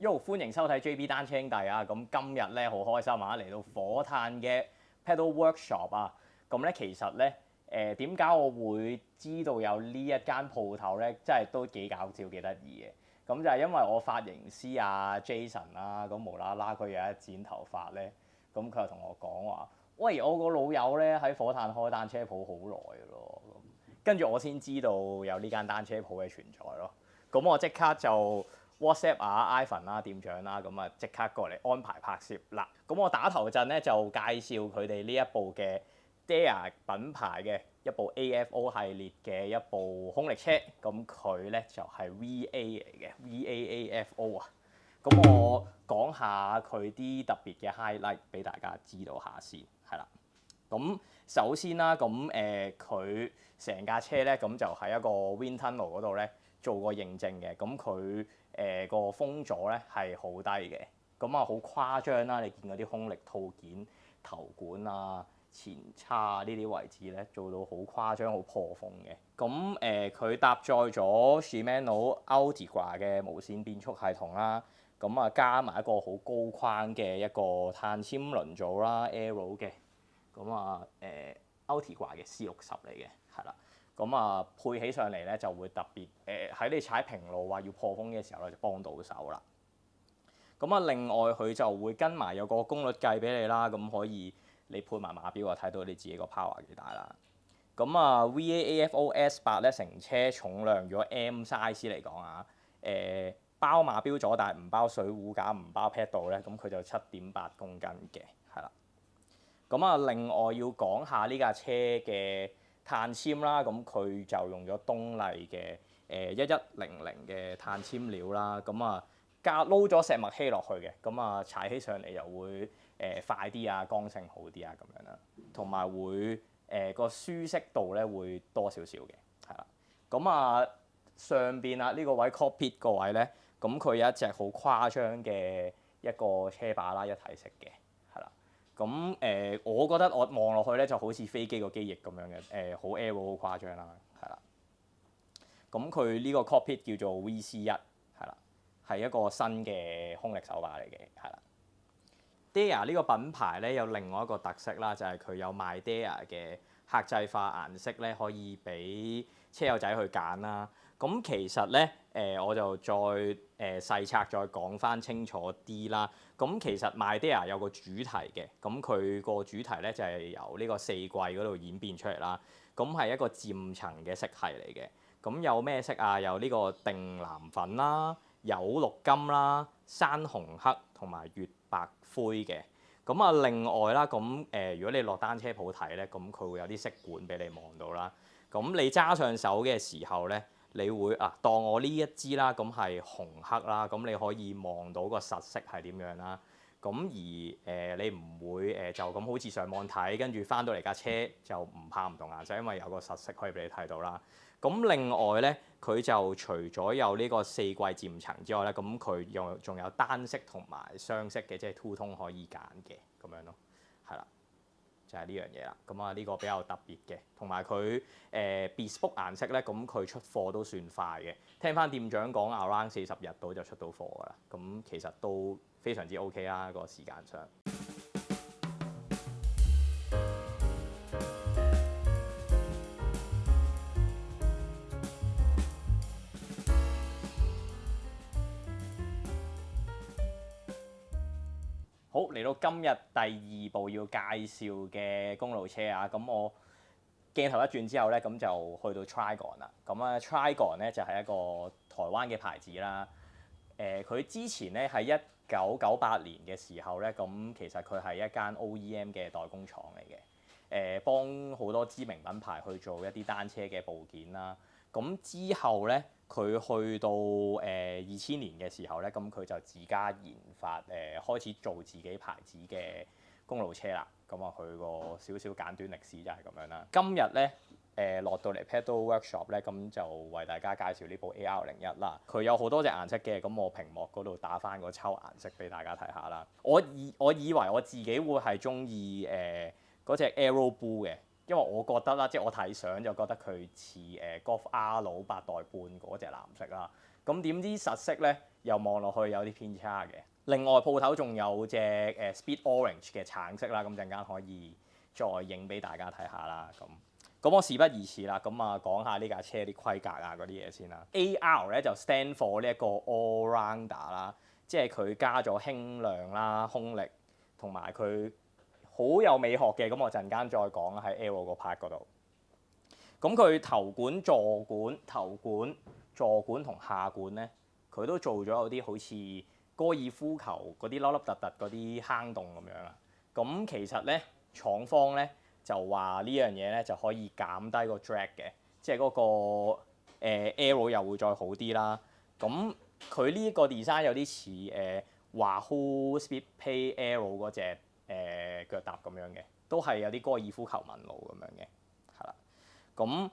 歡迎收睇 JB 單車兄弟啊！咁今日咧好開心啊，嚟到火炭嘅 Pedal Workshop 啊！咁咧其實咧點解我會知道有呢一間鋪頭咧，真係都幾搞笑幾得意嘅。咁就係因為我髮型師啊 Jason 啦，咁無啦啦佢有一剪頭髮咧，咁佢就同我講話：喂，我個老友咧喺火炭開單車鋪好耐咯。跟住我先知道有呢間單車鋪嘅存在咯。咁我即刻就 WhatsApp 啊 Ivan 啦店長啦，咁啊即刻過嚟安排拍攝啦。咁我打頭陣咧就介紹佢哋呢一部嘅 Dare 品牌嘅一部 AFO 系列嘅一部空力車，咁佢咧就係 VA 嚟嘅 VAAFO 啊。咁我講下佢啲特別嘅 highlight 俾大家知道下先，係啦。咁首先啦，咁佢成架車咧，咁就喺一個 wind tunnel 嗰度咧做過認證嘅。咁佢個風阻咧係好低嘅，咁啊好誇張啦！你見嗰啲空力套件、頭管啊、前叉呢啲位置咧做到好誇張、好破風嘅。咁佢搭載咗 Shimano Ultegra 嘅無線變速系統啦，咁啊加埋一個好高框嘅一個碳纖輪組啦 Aero 嘅。咁啊Ultegra 嘅 C60嚟嘅，係啦。咁啊配起上嚟咧就會特別喺你踩平路話要破風嘅時候咧就幫到手啦。咁啊另外佢就會跟埋有個功率計俾你啦，咁可以你配埋碼錶啊睇到你自己個 power 幾大啦。咁啊 VAAFO S8咧成車重量如果 M size 嚟講啊，包碼錶咗但係唔包水壺架唔包 pedal 咧，咁佢就7.8公斤嘅，係啦。咁啊，另外要講下呢架車嘅碳纖啦，咁佢就用咗東麗嘅1100嘅碳纖料啦，咁啊加撈咗石墨烯落去嘅，咁啊踩起上嚟又會快啲啊，剛性好啲啊咁樣啦，同埋會個舒適度咧會多少少嘅，係啦。咁啊上邊啊呢個位 cockpit 個位咧，咁佢有一隻好誇張嘅一個車把啦，一體式嘅。咁我覺得我望落去咧就好似飛機個機翼咁樣嘅，好 aero 好誇張啦，係啦。咁佢呢個 cockpit 叫做 VC1，係啦，係一個新嘅空力手把嚟嘅，係啦。Dare 呢個品牌咧有另外一個特色啦，就係佢有賣 Dare 嘅客製化顏色咧，可以俾車友仔去揀啦。咁其實咧我就再細拆再講翻清楚啲啦。咁其實 My Dare 有個主題嘅，咁佢個主題咧就係由呢個四季嗰度演變出嚟啦。咁係一個漸層嘅色系嚟嘅。咁有咩色啊？有呢個定藍粉啦、有綠金啦、山紅黑同埋月白灰嘅。咁啊另外啦，咁如果你落單車鋪睇咧，咁佢會有啲色管俾你望到啦。咁你揸上手嘅時候咧，你會當我呢一支啦，咁係紅黑啦，咁你可以望到個實色係點樣啦。咁而你唔會就咁好似上網睇，跟住翻到嚟架車就唔怕唔同顏色，因為有個實色可以俾你睇到啦。咁另外咧，佢就除咗有呢個四季漸層之外咧，咁佢仲有單色同埋雙色嘅，即係 two tone 可以揀嘅咁樣咯，係啦。就係呢樣嘢啦，咁啊呢個比較特別嘅，同埋佢bespoke 顏色咧，咁佢出貨都算快嘅。聽翻店長講 around 40日到就出到貨㗎啦，咁其實都非常之 OK 啦，個時間上。好，嚟到今日第二部要介紹嘅公路車啊，咁我鏡頭一轉之後咧，咁就去到 Trigon 啦。咁啊 Trigon 咧就係一個台灣嘅牌子啦。佢之前咧喺1998年嘅時候咧，咁其實佢係一間 OEM 嘅代工廠嚟嘅，幫好多知名品牌去做一啲單車嘅部件啦。咁之後咧，佢去到2000年嘅時候咧，咁佢就自家研發開始做自己牌子嘅公路車啦。咁啊，佢個少少簡短歷史就係咁樣啦。今日咧落到嚟 Pedal Workshop 咧，咁就為大家介紹呢部 AR01啦。佢有好多隻顏色嘅，咁我屏幕嗰度打翻個抽顏色俾大家睇下啦。我以為我自己會係中意嗰隻 Aero Blue 嘅。因為我覺得啦，即係我睇相就覺得佢似Golf R 8代半嗰隻藍色啦。咁點知實色咧又望落去有啲偏差嘅。另外鋪頭仲有隻Speed Orange 嘅橙色啦，咁陣間可以再影俾大家睇下啦。咁我事不宜遲啦，咁啊講下呢架車啲規格啊嗰啲嘢先啦。AR 咧就 stand for 呢一個 All Rounder 啦，即係佢加咗輕量啦、空力同埋佢好有美學嘅。咁我陣間再講喺 Aero 個 part 嗰度。咁佢頭管、座管同下管咧，佢都做咗有啲好似高爾夫球嗰啲凹凹凸凸嗰啲坑洞咁樣啊。咁其實咧廠方咧就話呢樣嘢咧就可以減低個 drag 嘅，即係嗰個aero 又會再好啲啦。咁佢呢個 design 有啲似Wahoo Speedplay Aero 嗰隻腳踏咁樣嘅，都係有啲高爾夫球紋路咁樣嘅，係啦。咁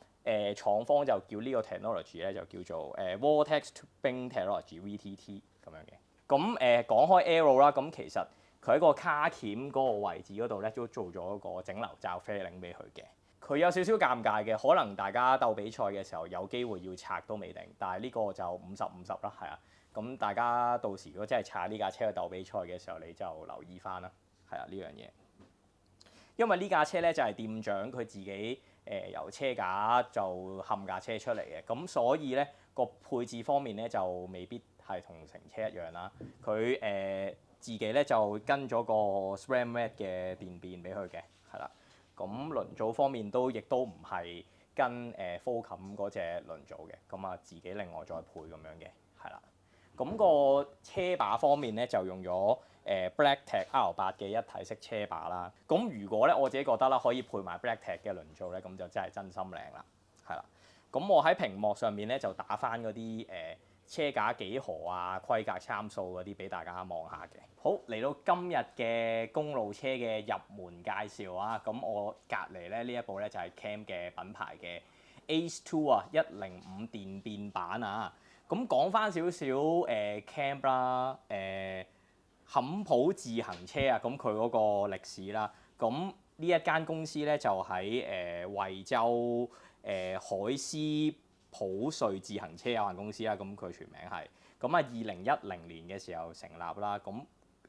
廠方就叫呢個 technology 咧就叫做Vortex Tubing Technology VTT 咁樣嘅。咁講開 aero 啦，咁其實佢喺個卡鉗嗰個位置嗰度咧都做咗一個整流罩 fairing 俾佢嘅。佢有少少尷尬嘅，可能大家鬥比賽嘅時候有機會要拆都未定，但係呢個就50-50啦，係啊。咁大家到時如果真係拆呢架車去鬥比賽嘅時候，你就留意翻啦，係啊呢樣嘢。因為呢架車咧就係店長佢自己由車架就冚架車出嚟嘅，咁所以咧個配置方面咧就未必係同成車一樣啦。佢自己咧就跟咗個 SRAM Red 嘅電變俾佢嘅，係啦。咁輪組方面亦都唔係跟Fulcrum 嗰隻輪組嘅，咁啊自己另外再配咁樣嘅，係啦。咁個車把方面咧就用咗BlackTech R8嘅一體式車把啦。咁如果咧我自己覺得啦，可以配埋 BlackTech 嘅輪組咧，咁就真係真心靚啦，係啦。咁我喺屏幕上面咧就打翻嗰啲車架幾何啊、規格參數嗰啲俾大家望下嘅。好，嚟到今日嘅公路車嘅入門介紹啊，咁我隔離咧呢一部咧就係 Cam 嘅品牌嘅 Ace2 啊105電變版啊。咁講翻少少Cam 啦，坎普自行車啊，咁佢嗰個歷史啦，咁呢一間公司咧就喺惠州海斯普瑞自行車有限公司啦，咁佢全名係，咁啊2010年嘅時候成立啦，咁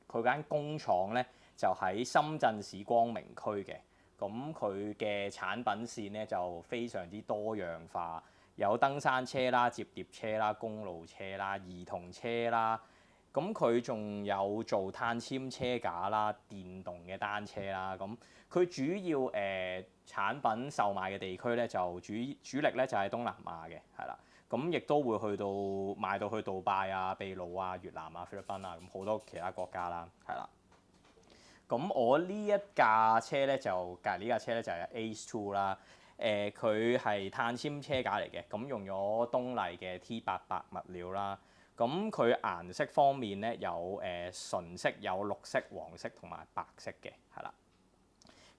佢間工廠咧就喺深圳市光明區嘅，咁佢嘅產品線咧就非常之多樣化。有登山車啦、摺疊車啦、公路車啦、兒童車啦，咁佢仲有做碳纖車架啦、電動嘅單車啦，咁佢主要產品售賣嘅地區咧就主力咧就係東南亞嘅，係啦，咁亦都會去到賣到去杜拜啊、秘魯啊、越南啊、菲律賓啊，咁好多其他國家啦，係啦。咁我呢一架車咧就隔離呢架車咧就係 Ace2 啦。佢係碳纖車架嚟嘅，咁用咗東麗嘅 T88 物料啦。咁佢顏色方面咧有純色、有綠色、黃色同埋白色嘅，係啦。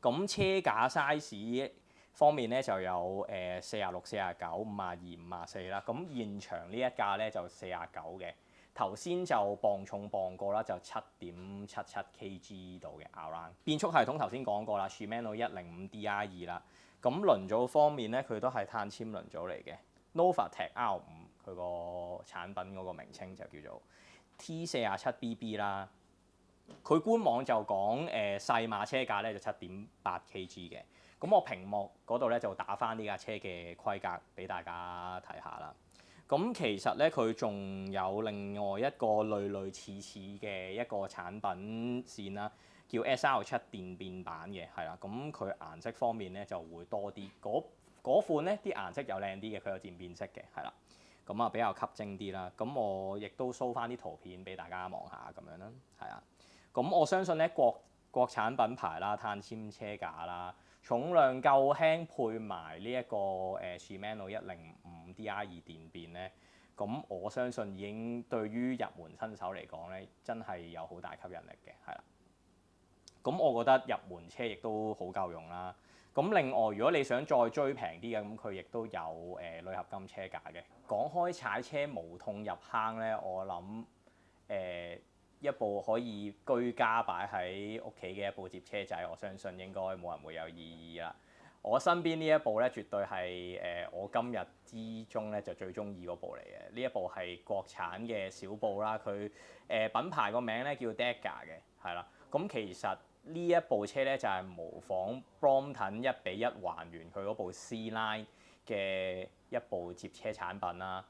咁車架 size 方面咧就有46、49、52、54啦。咁現場呢一架咧就49嘅。頭先就磅重磅過啦，就7.77 kg 度嘅 around。變速系統頭先講過啦 Shimano 105 DR2 啦。咁輪組方面咧，佢都係碳纖輪組嚟嘅。Novatec R5 佢個產品嗰個名稱就叫做 T47BB 啦。佢官網就講細碼車架咧就7.8 kg 嘅。咁我屏幕嗰度咧就打翻呢架車嘅規格俾大家睇下啦。咁其實咧佢仲有另外一個類似嘅一個產品線啦。叫 SR7 電變版嘅，係啦，咁佢顏色方面咧就會多啲，嗰款咧啲顏色又靚啲嘅，佢有漸變色嘅，係啦，咁啊比較吸睛啲啦。咁我亦都 show 翻啲圖片俾大家望下咁樣啦，係啊。咁我相信咧國產品牌啦，碳纖車架啦，重量夠輕配埋呢一個Shimano 105 DR2 電變咧，咁我相信已經對於入門新手嚟講咧，真係有好大吸引力嘅，係啦。咁我覺得入門車亦都好夠用啦。咁另外，如果你想再追平啲嘅，咁佢亦都有鋁合金車架嘅。講開踩車無痛入坑咧，我諗一部可以居家擺喺屋企嘅一部摺車仔，我相信應該冇人會有異議啦。我身邊呢一部咧，絕對係我今日之中咧就最中意嗰部嚟嘅。呢一部係國產嘅小布啦，佢品牌個名咧叫 Dagger 嘅，係啦。咁其實呢一部車咧就係模仿 Brompton 1:1還原佢嗰部 C-Line 嘅一部摺車產品啦。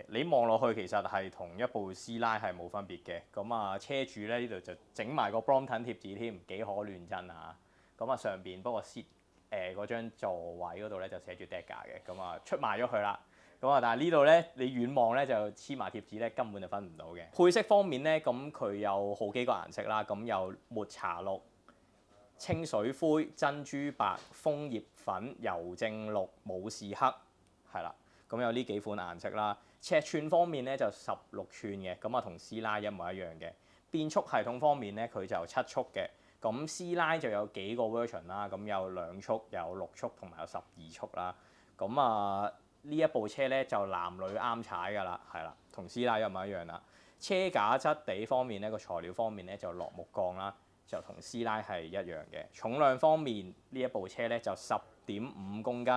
你望落去其實係同一部 C-Line 係冇分別嘅。咁啊，車主咧呢度就整埋個 Brompton 貼紙添，幾可亂真啊！咁啊上邊不過嗰張座位嗰度咧就寫住 Dagger 嘅，咁啊出賣咗佢啦。咁啊，但係呢度咧你遠望咧就黐埋貼紙咧，根本就分唔到嘅。配色方面咧，咁佢有好幾個顏色啦，咁有抹茶綠、清水灰、珍珠白、楓葉粉、郵政綠、武士黑，係啦。咁有呢幾款顏色啦。尺寸方面咧就16寸嘅，咁啊同 C-Line 一模一樣嘅。變速系統方面咧，佢就7速嘅。咁 C-Line 就有幾個 version 啦，咁有2速、有6速同埋有12速啦。咁啊呢一部車咧就男女啱踩㗎啦，係啦，同 C-Line 一模一樣啦。車架質地方面咧，個材料方面咧就落木鋼啦，就同 C-Line 係一樣嘅。重量方面呢一部車咧就10.5公斤，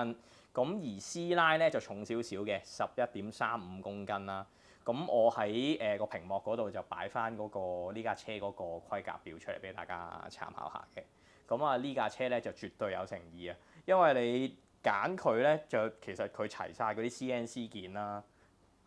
咁而 C-Line 咧就重少少嘅11.35公斤啦。咁我喺個屏幕嗰度就擺翻嗰個呢架車嗰個規格表出嚟俾大家參考下嘅。咁啊呢架車咧就絕對有誠意啊，因為你揀佢咧就其實佢齊晒嗰啲 CNC 件啦，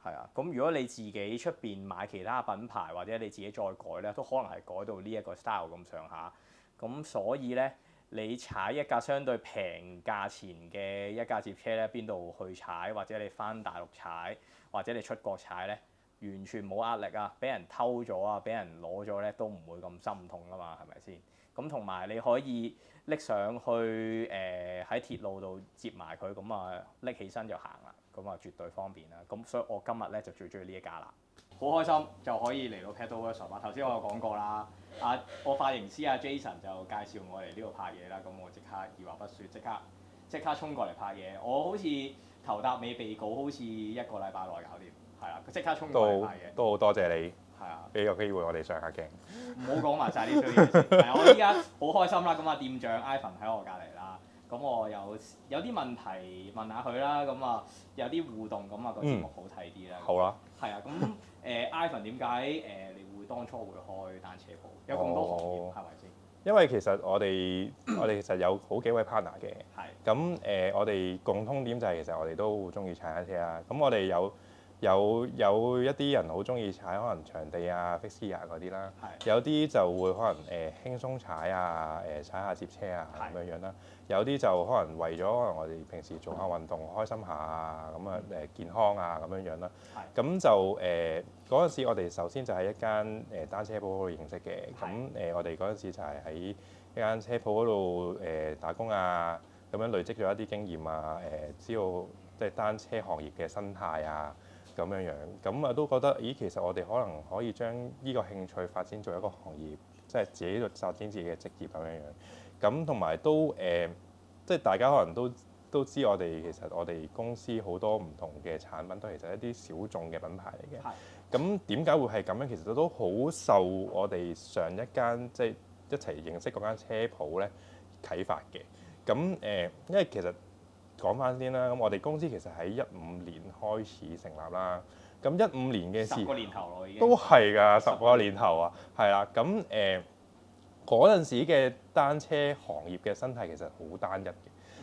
係啊。咁如果你自己出邊買其他品牌或者你自己再改咧，都可能係改到呢一個 style 咁上下。咁所以咧，你踩一架相對平價錢嘅一架摺車咧，邊度去踩，或者你翻大陸踩，或者你出國踩咧，完全冇壓力啊！俾人偷咗啊，俾人攞咗咧，都唔會咁心痛㗎嘛，係咪先？咁同埋你可以拎上去喺鐵路度接埋佢，咁啊拎起身就行啦，咁啊絕對方便啦。咁所以我今日咧就最中意呢一架啦，好開心就可以嚟到 Pedal Workshop 啊！頭先我有講過啦，我髮型師Jason 就介紹我嚟呢度拍嘢啦，咁我即刻二話不說，即刻衝過嚟拍嘢。我好似頭搭尾備稿，好似1個禮拜內搞掂。係啊，佢即刻衝過嚟拍嘢。都好多謝你，係啊，俾個機會我哋上下鏡。唔好講埋晒啲衰嘢先。係啊，我依家好開心啦，咁啊店長 Ivan 喺我隔離啦，咁我有啲問題問下佢啦，咁啊有啲互動，咁啊個節目好睇啲啦。好啦。係啊，咁Ivan 點解你會當初會開單車鋪？有咁多行業係咪先？因為其實我哋其實有好幾位 partner 嘅。係。咁我哋共通點就係其實我哋都好中意踩單車啦。咁我哋有一啲人好中意踩可能場地啊、fixed gear 嗰啲啦。係。有啲就會可能輕鬆踩啊、踩下摺車啊咁樣樣啦。有啲就可能為咗可能我哋平時做下運動開心下啊，咁啊健康啊咁樣樣啦。係。咁就嗰陣時我哋首先就喺一間單車鋪嗰度認識嘅。咁我哋嗰陣時就係喺一間車鋪嗰度打工啊，咁樣累積咗一啲經驗啊，知道即係單車行業嘅生態啊。咁樣樣，咁啊都覺得，咦，其實我哋可能可以將呢個興趣發展做一個行業，即係自己度發展自己嘅職業咁樣樣。咁同埋都即係大家可能都知我哋其實我哋公司好多唔同嘅產品都其實一啲小眾嘅品牌嚟嘅。係。咁點解會係咁樣？其實都好受我哋上一間即係一齊認識嗰間車鋪咧啟發嘅。咁因為其實講翻先啦，咁我哋公司其實喺15年開始成立啦。咁15年嘅事，10個年頭咯已經。都係㗎，10個年頭啊，係啦。咁嗰陣時嘅單車行業嘅生態其實好單一嘅。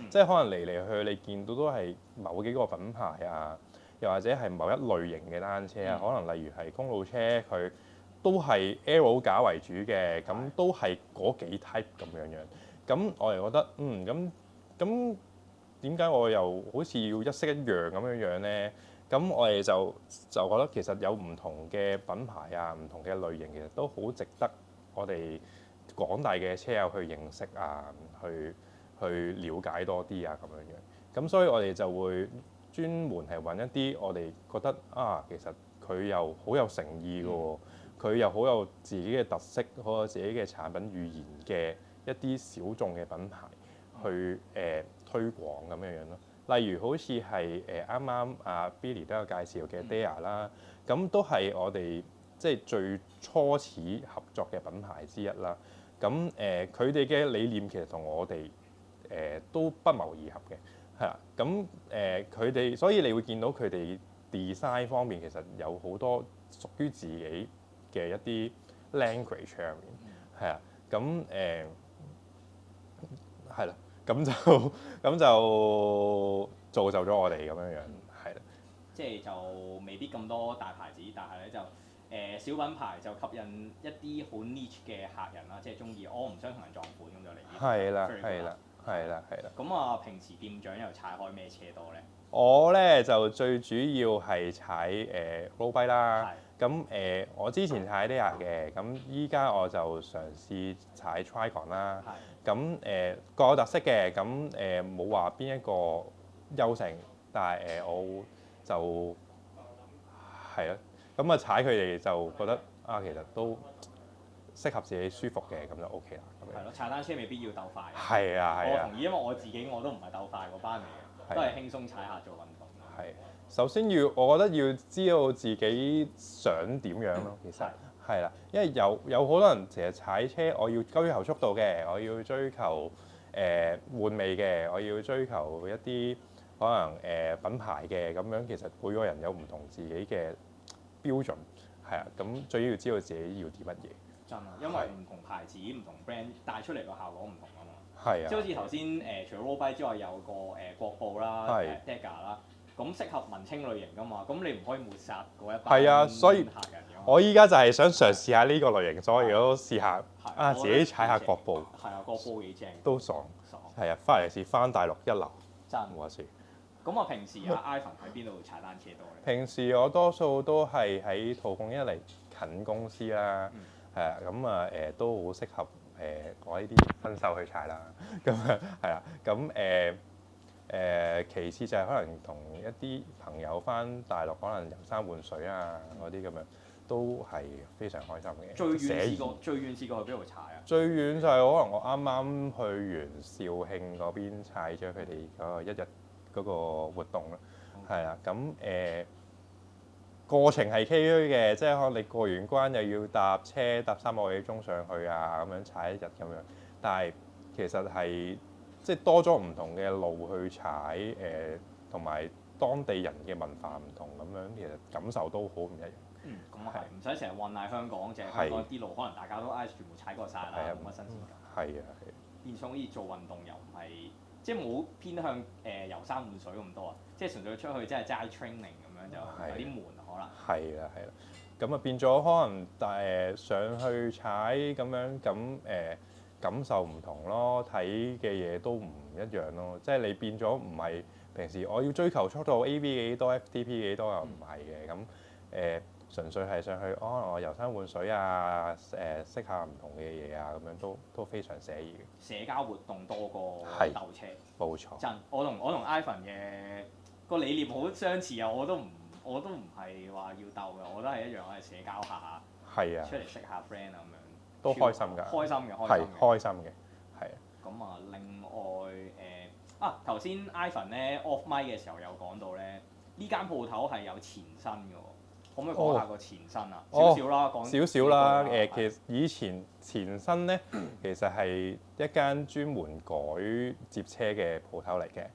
即係可能嚟嚟去去你見到都係某幾個品牌啊，又或者係某一類型嘅單車啊。可能例如係公路車，佢都係 Aero 架為主嘅，咁都係嗰幾 type 咁樣樣。咁我哋覺得咁點解我又好似要一式一樣咁樣樣咧？咁我哋就覺得其實有唔同嘅品牌啊，唔同嘅類型其實都好值得我哋廣大嘅車友去認識啊，去了解多啲啊咁樣樣。咁所以我哋就會專門係揾一啲我哋覺得其實佢又好有誠意嘅喎，佢又好有自己嘅特色，好有自己嘅產品語言嘅一啲小眾嘅品牌去推廣咁樣樣咯。例如好似係啱啱阿 Billy 都有介紹嘅 Dare 啦，咁都係我哋即係最初始合作嘅品牌之一啦。咁佢哋嘅理念其實同我哋都不謀而合嘅，係啦。咁佢哋所以你會見到佢哋 design 方面其實有好多屬於自己嘅一啲 language 上面，係啊。咁係啦，咁就造就咗我哋咁樣樣，係啦。即係就未必咁多大牌子，但係咧就小品牌就吸引一啲好 niche 嘅客人啦，即係中意我唔想同人撞款咁就嚟呢啲。係啦，係啦，係啦，係啦。咁啊，平時店長又踩開咩車多咧？我咧就最主要係踩low bike 啦。係。咁我之前踩 Layer 嘅，咁依家我就嘗試踩 Trigon 啦。係。咁各有特色嘅，咁冇話邊一個優勝，但係我就係咯。咁啊踩佢哋就覺得啊，其實都適合自己舒服嘅，咁就 OK 啦。係咯，踩單車未必要鬥快。係啊，係啊。我同意，因為我自己我都唔係鬥快嗰班嚟嘅，都係輕鬆踩下做運動。係，首先我覺得要知道自己想點樣咯，其實係啦，因為有好多人成日踩車，我要追求速度嘅，我要追求換味嘅，我要追求一啲可能品牌嘅咁樣，其實每個人有唔同自己嘅標準，係啊，咁最要知道自己要啲乜嘢。真啊，因為唔同牌子、唔同 brand 帶出嚟個效果唔同啊嘛。係啊。即係好似頭先除咗 road bike 之外，有個國步啦、Dagger 啦，咁適合文青類型噶嘛。咁你唔可以抹殺嗰一班係啊，所以客人嘅。我依家就係想嘗試下呢個類型，所以我都試下啊，自己踩下國步。係啊，國步幾正。都爽。爽。係啊，翻嚟試翻大陸一流。真。冇話事。咁我平時阿 Ivan 喺邊度踩單車多咧？平時我多數都係喺淘貢，一嚟近公司啦，係啊，咁啊都好適合我呢啲新手去踩啦。咁啊係啊，咁其次就係可能同一啲朋友翻大陸，可能遊山玩水啊嗰啲咁樣，都係非常開心嘅。最遠試過去邊度踩啊？最遠就係可能我啱啱去完肇慶嗰邊踩咗佢哋嗰個一日嗰個活動啦，係啦，咁過程係崎嶇嘅，即係可能你過完關又要搭車搭3個幾鐘上去啊，咁樣踩一日咁樣，但係其實係即係多咗唔同嘅路去踩，同埋當地人嘅文化唔同咁樣，其實感受都好唔一樣。咁啊係，唔使成日混喺香港，淨係香港啲路可能大家都全部踩過晒啦，冇乜新鮮感。係啊，係。變相好似做運動又唔係，即係冇偏向遊山玩水咁多啊，即係純粹出去即係齋 training 咁樣就有啲悶可能。係啦，係啦。咁啊變咗可能上去踩咁樣，咁感受唔同咯，睇嘅嘢都唔一樣咯。即係你變咗唔係平時我要追求速度 AV 幾多 FTP 幾多又唔係嘅，咁純粹係上去可能我遊山玩水啊，識下唔同嘅嘢啊，咁樣都非常寫意嘅。社交活動多過鬥車。冇錯。真，我同 Ivan 嘅個理念好相似啊！我都唔係話要鬥嘅，我都係一樣係社交下。係啊。出嚟識下 friend 啊咁樣。都開心㗎。開心嘅，開心嘅，係啊。咁啊，另外頭先 Ivan 咧 off mic 嘅時候有講到咧，呢間鋪頭係有前身嘅喎。可唔可以講下個前身啊？少少啦，講少少啦。其實以前前身咧，其實係一間專門改接車嘅鋪頭嚟嘅，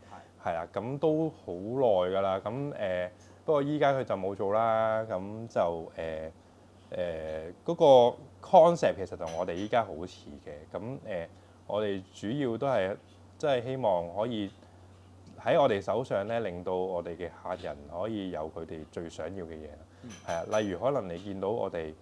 係啦。咁都好耐㗎啦。咁不過依家佢就冇做啦。咁就嗰個 concept 其實同我哋依家好似嘅。咁我哋主要都係即係希望可以喺我哋手上咧，令到我哋嘅客人可以有佢哋最想要嘅嘢。係啊，例如可能你見到我哋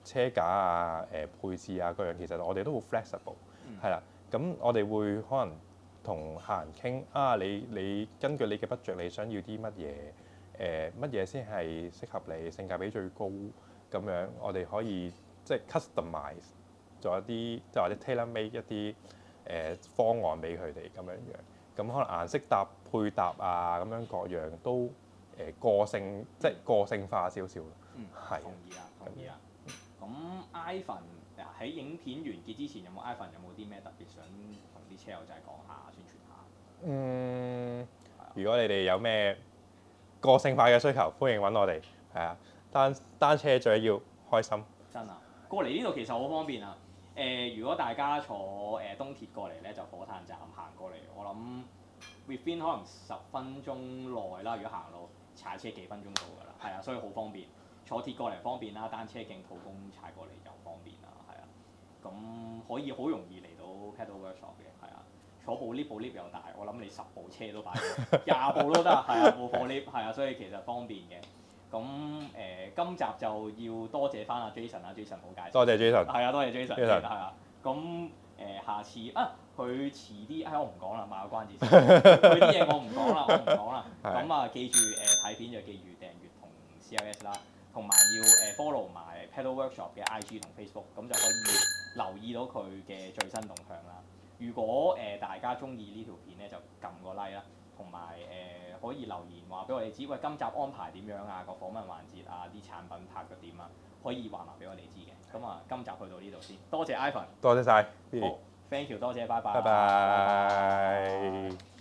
車架啊、配置啊嗰樣，其實我哋都好 flexible，係啦。咁我哋會可能同客人傾啊，你根據你嘅 budget，你想要啲乜嘢？乜嘢先係適合你，性價比最高咁樣，我哋可以即係 customize 做一啲，即係或者 tailor make 一啲方案俾佢哋咁樣樣。咁可能顏色配搭啊，咁樣各樣都個性，即係個性化少少。係。同意啊，同意啊。咁 Ivan 喺影片完結之前，有冇 Ivan 有冇啲咩特別想同啲車友仔講下、宣傳下？如果你哋有咩個性化嘅需求，歡迎揾我哋。係啊，單車最緊要開心。真啊！過嚟呢度其實好方便啊。如果大家坐東鐵過嚟咧，就火炭站行過嚟，我諗 within 可能10分鐘內啦。如果行路踩車幾分鐘到㗎啦，係啊，所以好方便。坐鐵過嚟方便啦，單車徑土工踩過嚟又方便啦，係啊。咁可以好容易嚟到 Pedal Workshop 嘅，係啊。坐部 lift 又大，我諗你10部車都擺到，20部都得，係啊，部貨 lift 係啊，所以其實方便嘅。咁今集就要多謝翻阿 Jason 啦，Jason 好介紹。多謝 Jason。係啊，多謝 Jason。 Jason 係啊。咁下次佢遲啲，我唔講啦，賣個關子先。佢啲嘢我唔講啦。咁記住睇片就記住訂閱同 CLS 啦，同埋要follow 埋 Pedal Workshop 嘅 IG 同 Facebook，咁就可以留意到佢嘅最新動向啦。如果大家中意呢條片咧，就撳個 like 啦，同埋可以留言話俾我哋知，喂，今集安排點樣啊？個訪問環節啊，啲產品拍得點啊？可以話埋俾我哋知嘅。咁今集去到呢度先，多謝 Ivan。多謝晒。好，thank you，多謝，拜拜。拜拜。